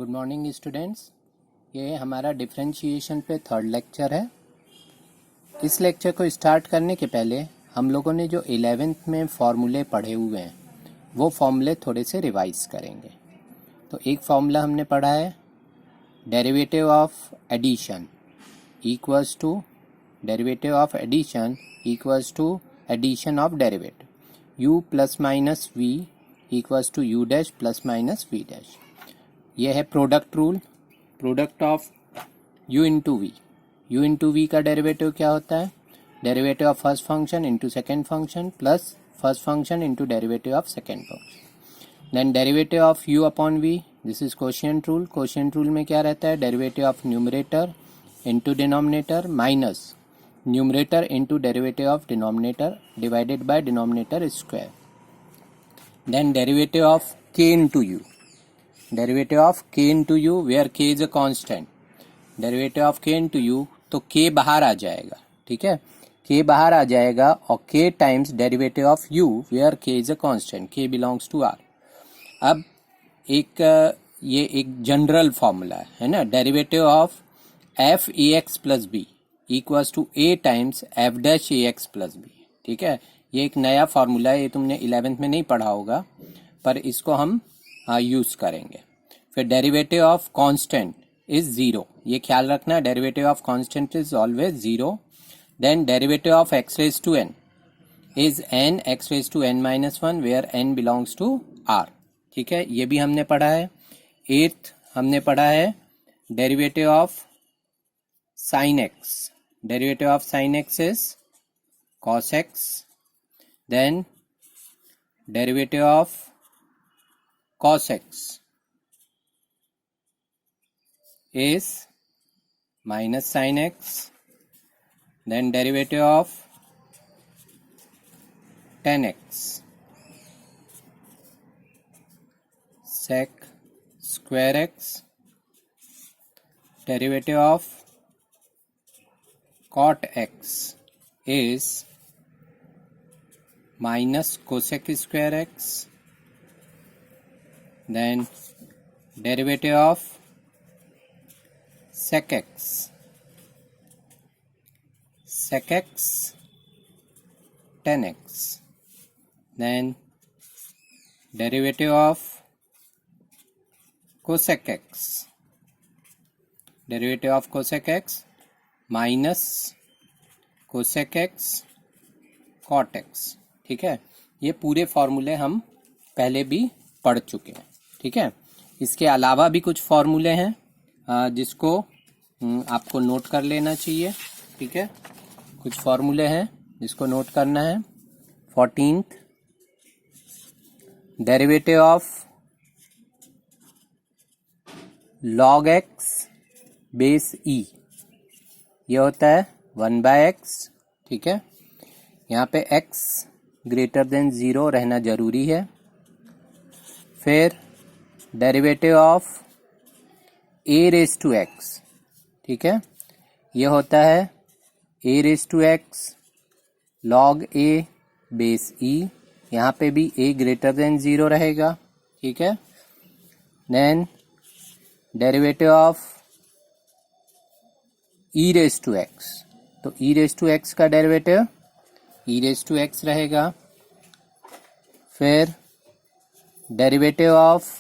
Good morning students. ये हमारा differentiation पे थर्ड लेक्चर है। इस लेक्चर को स्टार्ट करने के पहले हम लोगों ने जो 11th में फॉर्मूले पढ़े हुए हैं वो फॉर्मूले थोड़े से रिवाइज करेंगे। तो एक फॉर्मूला हमने पढ़ा है, derivative of addition equals to derivative of addition equals to addition of derivative u plus minus v equals to u dash plus minus v dash. ये है product rule, product of u into v. u into v का derivative क्या होता है? Derivative of first function into second function plus first function into derivative of second function. Then derivative of u upon v, this is quotient rule. Quotient rule में क्या रहता है? Derivative of numerator into denominator minus numerator into derivative of denominator divided by denominator square. Then derivative of k into u, derivative of k into u where k is a constant. Derivative of k into u, तो k बाहर आ जाएगा, ठीक है, k बाहर आ जाएगा और k times derivative of u where k is a constant, k belongs to r। अब ये एक जनरल फॉर्मूला है ना, derivative of f ax plus b equals to a times f dash ax plus b, ठीक है। ये एक नया फॉर्मूला है, ये तुमने 11th में नहीं पढ़ा होगा, पर इसको हम यूज करेंगे। फिर derivative of constant is zero, ये ख्याल रखना, derivative of constant is always zero. Then derivative of x raise to n is n x raise to n minus one where n belongs to r, ठीक है, ये भी हमने पढ़ा है। 8th हमने पढ़ा है derivative of sine x, derivative of sine x is cos x। Then derivative of cos x is minus sin x. Then derivative of tan x sec square x. Derivative of cot x is minus cosec square x. Then derivative of sec x, sec x tan x. Then derivative of cosec x, derivative of cosec x minus cosec x cot x, ठीक है। ये पूरे फॉर्मूले हम पहले भी पढ़ चुके हैं, ठीक है। इसके अलावा भी कुछ फॉर्मूले हैं जिसको आपको नोट कर लेना चाहिए, ठीक है। कुछ फॉर्मूले हैं जिसको नोट करना है। 14th derivative of log x base e, ये होता है 1/x, ठीक है। यहाँ पे x ग्रेटर देन 0 रहना जरूरी है। फिर derivative of a raise to x, ठीक है, ये होता है a raise to x log a base e, यहाँ पे भी a ग्रेटर देन 0 रहेगा, ठीक है। Then derivative of e raise to x, तो e रेज टू x का derivative e raise to x रहेगा। फिर डेरिवेटिव ऑफ,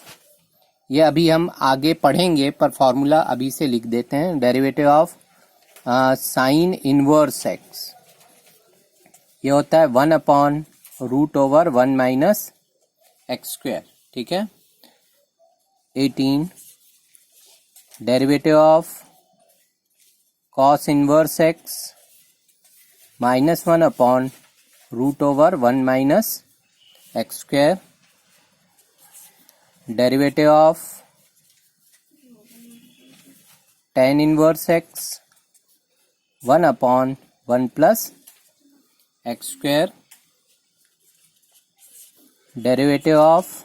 ये अभी हम आगे पढ़ेंगे पर फॉर्मूला अभी से लिख देते हैं, derivative of sine inverse x, ये होता है 1 upon root over 1 minus x square, ठीक है। 18 derivative of cos inverse x minus 1 upon root over 1 minus x square. Derivative of tan inverse x 1 upon 1 plus x square. Derivative of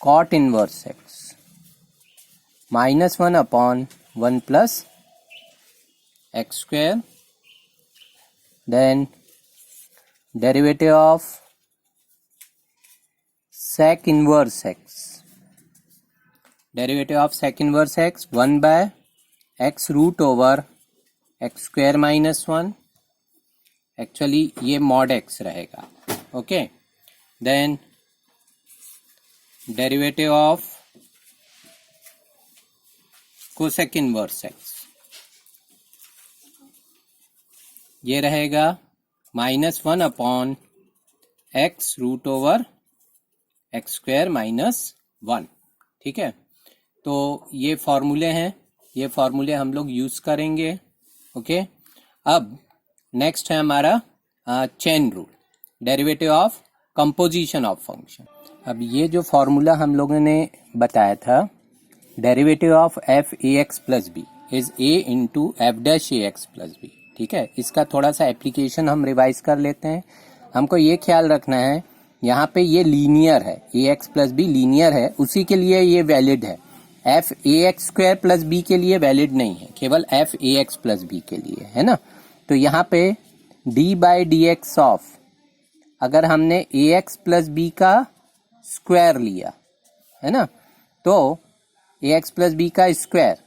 cot inverse x minus 1 upon 1 plus x square. Then derivative of sec inverse x derivative of sec inverse x 1 by x root over x square minus 1, actually ये mod x रहेगा. Okay, then derivative of cosec inverse x, ये रहेगा -1 upon x root over x square minus 1. ठीक है, तो ये फॉर्मूले हैं, ये फॉर्मूले हम लोग यूज करेंगे. ओके, अब नेक्स्ट है हमारा chain rule, derivative of composition of function. अब ये जो फॉर्मूला हम लोगों ने बताया था, derivative of f a x plus b is a into f dash a x plus b. ठीक है, इसका थोड़ा सा एप्लीकेशन हम रिवाइज कर लेते हैं. हमको ये ख्याल रखना है, यहाँ पे ये लीनियर है, a x plus b linear है, उसी के लिए ये वैलिड है. F a x square plus b के लिए वैलिड नहीं है, केवल f a x plus b के लिए है ना. तो यहाँ पे d by d x of, अगर हमने ए एक्स प्लस बी का स्क्वायर लिया है ना, तो ए एक्स प्लस बी का स्क्वायर,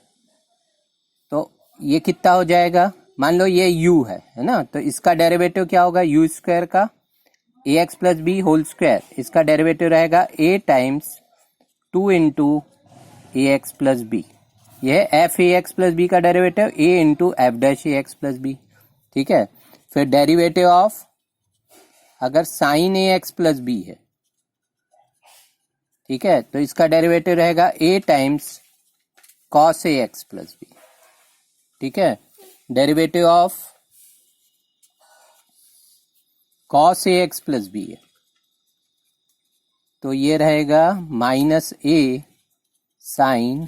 तो ये कितना हो जाएगा, मान लो ये u है ना, तो इसका डेरिवेटिव क्या होगा, u स्क्वायर का a x plus b whole square, इसका डेरिवेटिव रहेगा a times 2 into a x plus b. यह f a x plus b का derivative a into f dash a x plus b. ठीक है, फिर डेरिवेटिव ऑफ अगर sine a x plus b है, ठीक है, तो इसका डेरिवेटिव रहेगा a times cos a x plus b. ठीक है, derivative of cos a x plus b है, तो ये रहेगा minus A sign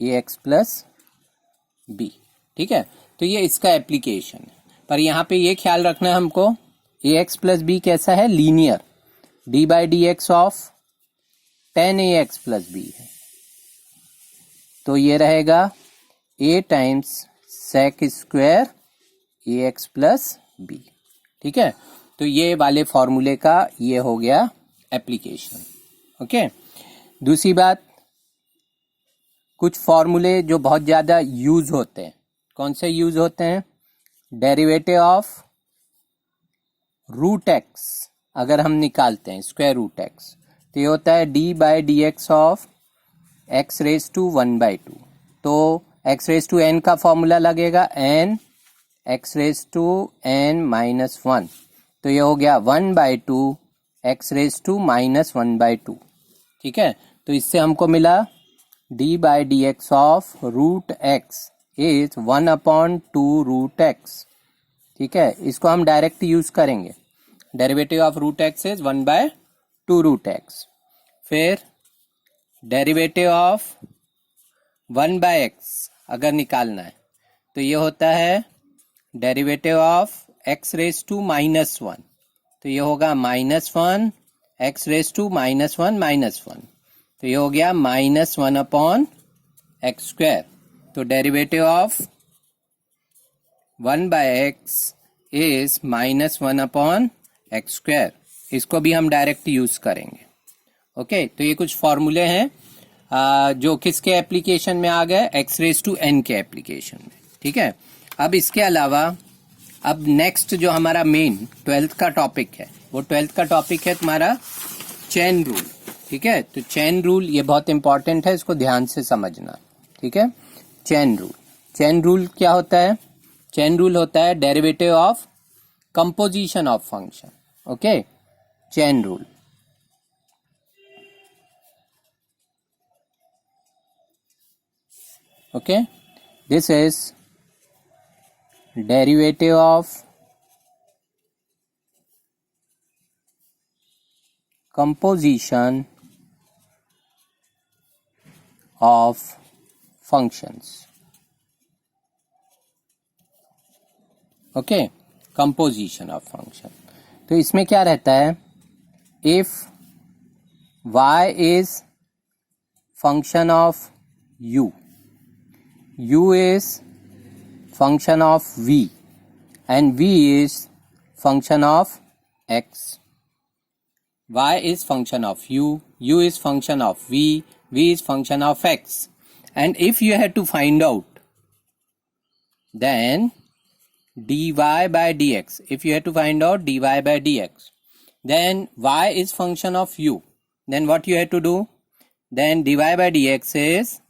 a x plus b. ठीक है, तो ये इसका एप्लीकेशन है. पर यहाँ पे ये ख्याल रखना है हमको, ए एक्स प्लस बी कैसा है, linear. D by d x of tan a x plus b है, तो ये रहेगा a times sec square a x plus b. ठीक है, तो ये वाले फॉर्मूले का ये हो गया एप्लीकेशन. ओके, दूसरी बात, कुछ फॉर्मूले जो बहुत ज़्यादा यूज होते हैं, कौन से यूज होते हैं, डेरिवेटिव ऑफ रूट एक्स अगर हम निकालते हैं, स्क्वायर रूट एक्स, तो ये होता है d by d x of x raise to 1/2. तो एक्स रेज टू एन का फॉर्मूला लगेगा n x raise to n minus 1, तो ये हो गया 1/2 एक्स रेज टू माइनस 1/2. ठीक है, तो इससे हमको मिला d by d x of root x is 1/2 root x. ठीक है, इसको हम डायरेक्ट यूज करेंगे, derivative of root x is 1/2 root x. फिर डेरिवेटिव ऑफ 1/x अगर निकालना है, तो ये होता है derivative of x raise to minus 1, तो ये होगा -1 एक्स रेज टू -1 -1, तो ये हो गया -1 अपॉन एक्स स्क्वायर. तो derivative of 1/x is -1 upon x square. इसको भी हम डायरेक्ट यूज करेंगे. ओके, तो ये कुछ फॉर्मूले हैं जो किसके एप्लीकेशन में आ गए, एक्स रेज टू एन के एप्लीकेशन में. ठीक है, अब इसके अलावा अब नेक्स्ट जो हमारा मेन 12th का टॉपिक है, वो 12th का टॉपिक है तुम्हारा चेन रूल. ठीक है, तो चेन रूल ये बहुत इंपॉर्टेंट है, इसको ध्यान से समझना. ठीक है, चेन रूल. चेन रूल क्या होता है, चेन रूल होता है derivative of composition of function. Okay, chain rule. Okay, this is derivative of composition of functions. Okay, composition of function. तो इसमें क्या रहता है, if y is function of u, u is function of v and v is function of x. y is function of u is function of v, v is function of x. And if you had to find out, then dy by dx, if you had to find out dy by dx, then y is function of u. Then what you have to do? Then dy by dx is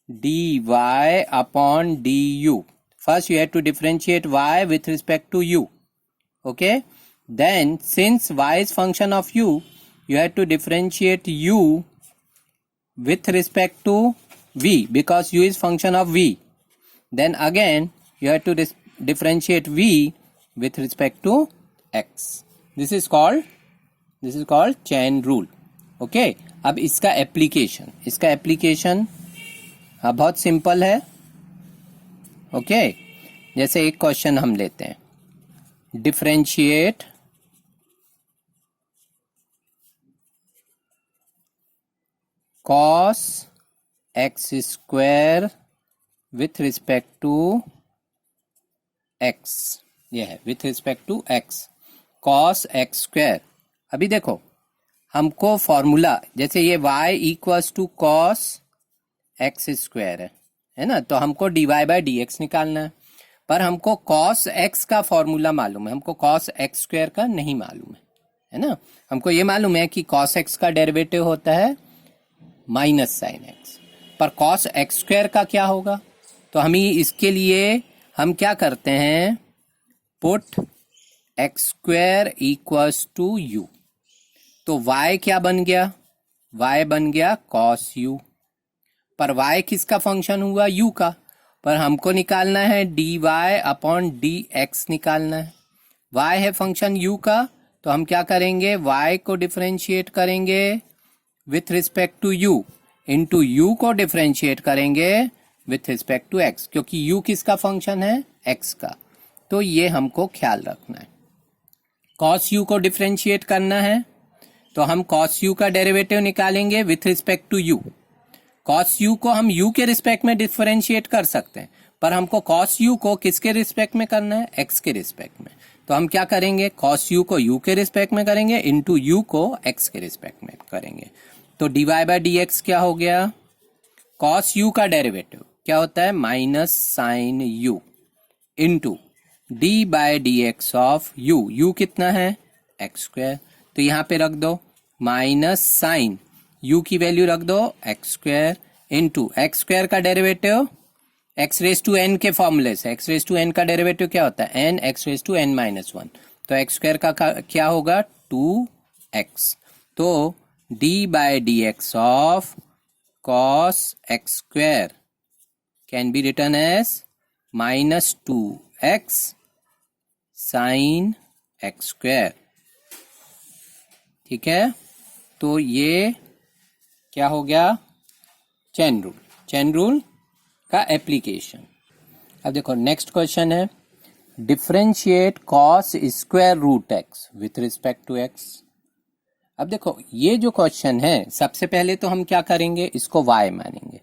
dy upon du. First you have to differentiate y with respect to u. Okay? Then since y is function of u, you have to differentiate u with respect to v, because u is function of v. Then again you have to differentiate v with respect to x. This is called chain rule. Okay? अब इसका application बहुत simple है. Okay? जैसे एक question हम लेते हैं, differentiate cos x square with respect to x. ये है with respect to x, cos x square. अभी देखो हमको फॉर्मूला, जैसे ये y equals to cos x square है ना, तो हमको dy बाय dx निकालना है. पर हमको cos x का फॉर्मूला मालूम है, हमको cos x स्क्वायर का नहीं मालूम है ना. हमको ये मालूम है कि cos x का डेरिवेटिव होता है माइनस साइन x, पर cos x स्क्वायर का क्या होगा? तो हम इसके लिए हम क्या करते हैं, put x square equals to u. तो y क्या बन गया? y बन गया cos u. पर y किसका फंक्शन हुआ? u का. पर हमको निकालना है dy अपॉन dx निकालना है. y है फंक्शन u का, तो हम क्या करेंगे, y को डिफरेंशिएट करेंगे with respect to u, into u को डिफरेंशिएट करेंगे विथ रिस्पेक्ट टू x, क्योंकि u किसका फंक्शन है? x का. तो ये हमको ख्याल रखना है. cos u को डिफरेंशिएट करना है, तो हम cos u का डेरिवेटिव निकालेंगे with respect to u. cos u को हम u के रिस्पेक्ट में डिफरेंशिएट कर सकते हैं, पर हमको cos u को किसके रिस्पेक्ट में करना है? x के रिस्पेक्ट में. तो हम क्या करेंगे, cos u को u के रिस्पेक्ट में करेंगे, इंटू u को x के रिस्पेक्ट में करेंगे. तो dy बाय dx क्या हो गया? cos u का डेरिवेटिव क्या होता है? Minus sine u, into dy by dx of u. u कितना है? x square. तो यहाँ पे रख दो माइनस साइन u की वैल्यू रख दो x square, into x square का derivative x raise to n के फॉर्मूले से. x रेज टू n का डेरिवेटिव क्या होता है? n x raise to n minus 1. तो x स्क्वायर का क्या होगा? 2x. तो d बाय dx ऑफ cos x square can be written as minus 2x sine x square. ठीक है? तो ये क्या हो गया? चेन रूल का एप्लीकेशन. अब देखो नेक्स्ट क्वेश्चन है, differentiate cos square root x with respect to x. अब देखो ये जो क्वेश्चन है, सबसे पहले तो हम क्या करेंगे, इसको y मानेंगे.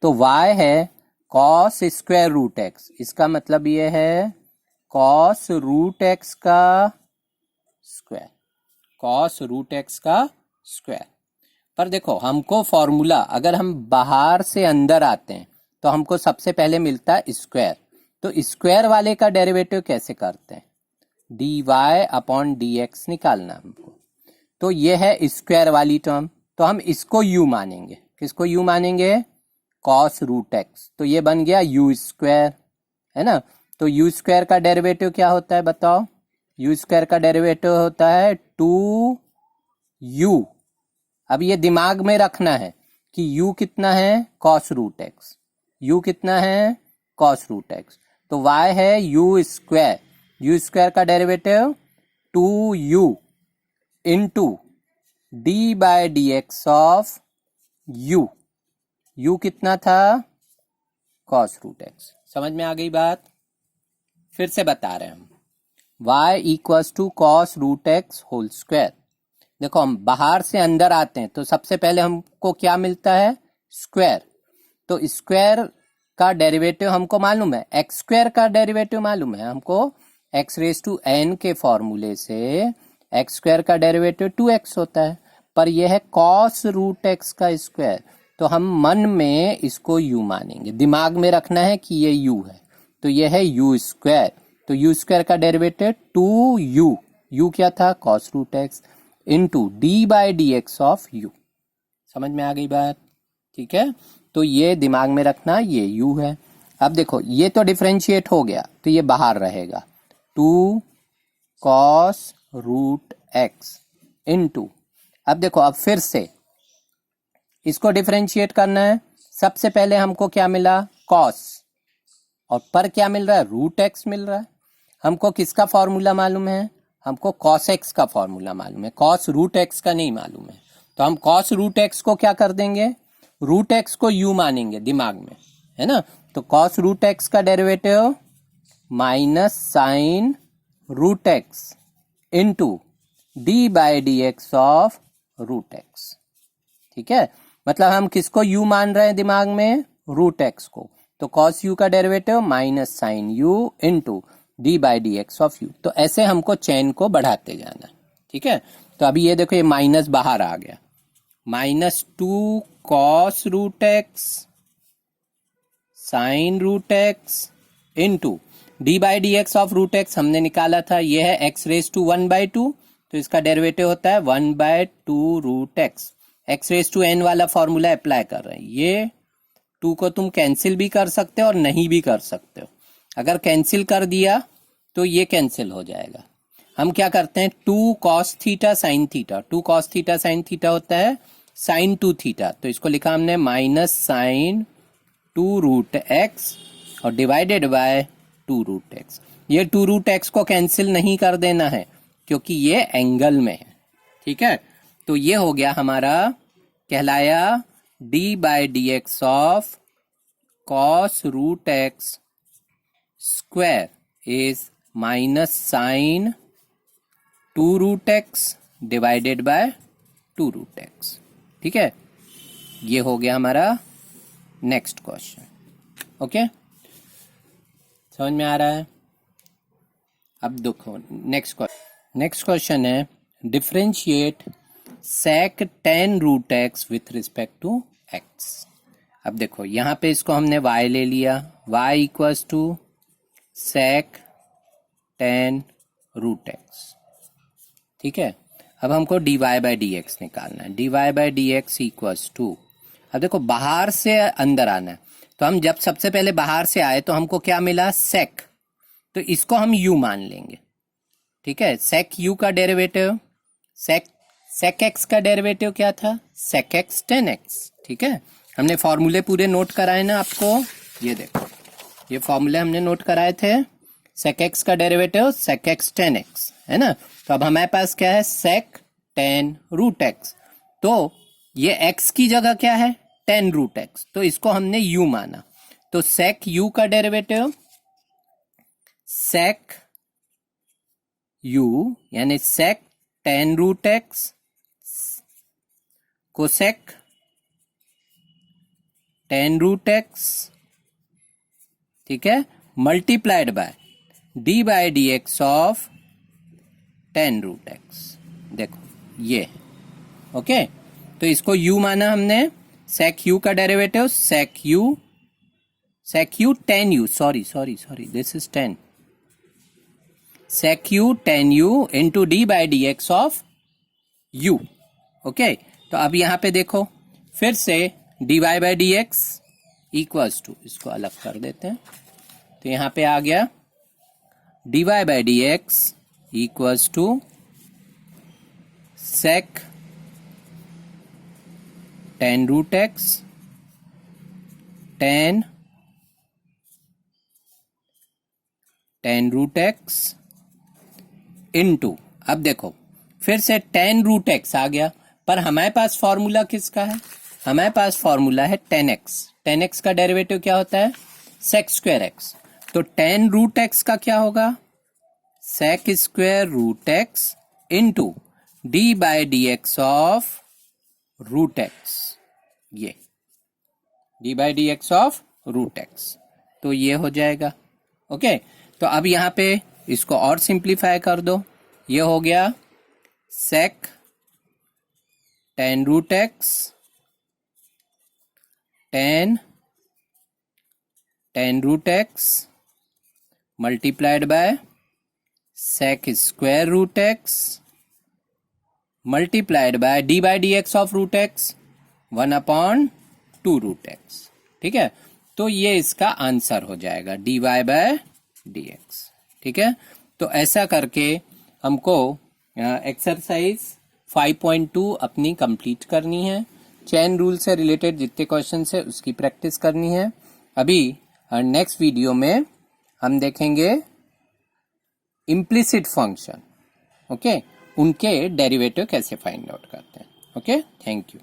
तो y है cos स्क्वायर रूट x, इसका मतलब ये है cos रूट x का स्क्वायर, cos रूट x का स्क्वायर. पर देखो हमको फॉर्मूला, अगर हम बाहर से अंदर आते हैं तो हमको सबसे पहले मिलता है स्क्वायर. तो स्क्वायर वाले का डेरिवेटिव कैसे करते हैं? dy अपॉन dx निकालना हमको. तो ये है स्क्वायर वाली टर्म, तो हम इसको u मानेंगे. किसको u मानेंगे? cos root x. तो ये बन गया u स्क्वायर, है ना. तो u स्क्वायर का डेरिवेटिव क्या होता है बताओ? u स्क्वायर का डेरिवेटिव होता है 2u. अब ये दिमाग में रखना है कि u कितना है? cos root x. u कितना है? cos root x. तो y है u स्क्वायर. u स्क्वायर का derivative 2u into d by dx of u. u कितना था? cos root x. समझ में आ गई बात? फिर से बता रहे हैं हम, y equals to cos root x whole square. देखो हम बाहर से अंदर आते हैं, तो सबसे पहले हमको क्या मिलता है? स्क्वायर. तो स्क्वायर का डेरिवेटिव हमको मालूम है, x स्क्वायर का डेरिवेटिव मालूम है हमको, x रेज टू n के फॉर्मूले से x स्क्वायर का डेरिवेटिव 2x होता है. पर यह है कॉस रूट एक्स का स्क्वायर, तो हम मन में इसको यू मानेंगे, दिमाग में रखना है कि ये यू है, तो यह है यू स्क्वायर। तो यू स्क्वायर का डेरिवेटिव 2u, यू क्या था cos root x, into d by d x of u. समझ में आ गई बात? ठीक है, तो ये दिमाग में रखना, ये u है। अब देखो ये तो डिफरेंशिएट हो गया, तो ये बाहर रहेगा, 2 कॉस रूट एक्स इंटू, अब देखो अब फिर से इसको डिफरेंशिएट करना है। सबसे पहले हमको क्या मिला, कॉस, और पर क्या मिल रहा है, रूट एक्स मिल रहा है। हमको किसका फॉर्मूला मालूम है, हमको कॉस एक्स का फॉर्मूला मालूम है, कॉस रूट एक्स का नहीं मालूम है। तो हम कॉस रूट एक्स को क्या कर देंगे, रूट एक्स को यू मानेंगे दिमाग में, है ना। तो कॉस रूट एक्स का derivative minus sine root x into d by d x of root x. ठीक है, मतलब हम किसको u मान रहे हैं दिमाग में, रूट एक्स को। तो cos u का derivative minus sine u into d by d x of u. तो ऐसे हमको चेन को बढ़ाते जाना। ठीक है, तो अभी ये देखो ये माइनस बाहर आ गया, -2 cos root x sine root x into d by d x of root x हमने निकाला था, ये है x रेज टू 1/2, तो इसका डेरिवेटिव होता है 1/2 root x. x raise to n वाला फॉर्मूला अप्लाई कर रहे हैं, ये 2 को तुम कैंसिल भी कर सकते हो और नहीं भी कर सकते हो। अगर कैंसिल कर दिया तो ये कैंसिल हो जाएगा। हम क्या करते हैं, 2 cos theta sine theta, 2 cos theta sine theta होता है साइन 2 थीटा, तो इसको लिखा हमने माइनस साइन 2 रूट एक्स और डिवाइडेड बाय 2 रूट एक्स। ये 2 रूट एक्स को कैंसिल नहीं कर देना है क्योंकि ये एंगल में है। ठीक है, तो ये हो गया हमारा, कहलाया d by d x of cos root x square is minus sine 2 root x divided by 2 root x. ठीक है, ये हो गया हमारा नेक्स्ट क्वेश्चन। ओके, समझ में आ रहा है? अब देखो नेक्स्ट क्वेश्चन है, differentiate sec tan root x with respect to x। अब देखो यहाँ पे इसको हमने y ले लिया, y equals to sec tan root x. ठीक है, अब हमको dy बाई डी एक्स निकालना है, dy by d x equals to, अब देखो बाहर से अंदर आना है, तो हम जब सबसे पहले बाहर से आए तो हमको क्या मिला, sec, तो इसको हम u मान लेंगे। ठीक है, sec u का डेरिवेटिव, sec x का डेरिवेटिव क्या था, sec x tan x। ठीक है, हमने फॉर्मूले पूरे नोट कराए ना आपको, ये देखो ये फॉर्मूले हमने नोट कराए थे, sec x का derivative sec x tan x, है ना। तो अब हमारे पास क्या है, sec tan रूट x, तो ये x की जगह क्या है, tan रूट x, तो इसको हमने u माना। तो sec u का डेरिवेटिव sec u यानी sec tan root x cosec tan root x, ठीक है, multiplied by d by d x of tan root x. देखो ये ओके, तो इसको u माना हमने, sec u का derivative sec u tan u, sorry this is tan, sec u tan u into d by d x of u। Okay, तो अब यहां पे देखो फिर से dy by d x equals to, इसको अलग कर देते हैं, तो यहां पे आ गया dy by d x equals to sec tan root x tan root x into, अब देखो फिर से tan रूट एक्स आ गया, पर हमारे पास फॉर्मूला किसका है, हमारे पास फॉर्मूला है tan x का डेरिवेटिव क्या होता है, sec स्क्वायर x, तो tan रूट x का क्या होगा, sec square root x into d by d x of root x, ये d by d x of root x, तो ये हो जाएगा। ओके, तो अब यहां पे इसको और सिंप्लीफाई कर दो, ये हो गया sec tan root x tan root x multiplied by sec square root x multiplied by dx of root x 1/2 root x। ठीक है, तो ये इसका आंसर हो जाएगा dy by dx। ठीक है, तो ऐसा करके हमको एक्सरसाइज 5.2 अपनी कंप्लीट करनी है। चेन रूल से रिलेटेड जितने क्वेश्चन है उसकी प्रैक्टिस करनी है। अभी नेक्स्ट वीडियो में हम देखेंगे इम्प्लिसिट फंक्शन, ओके, उनके डेरिवेटिव कैसे फाइंड आउट करते हैं। Okay, thank you.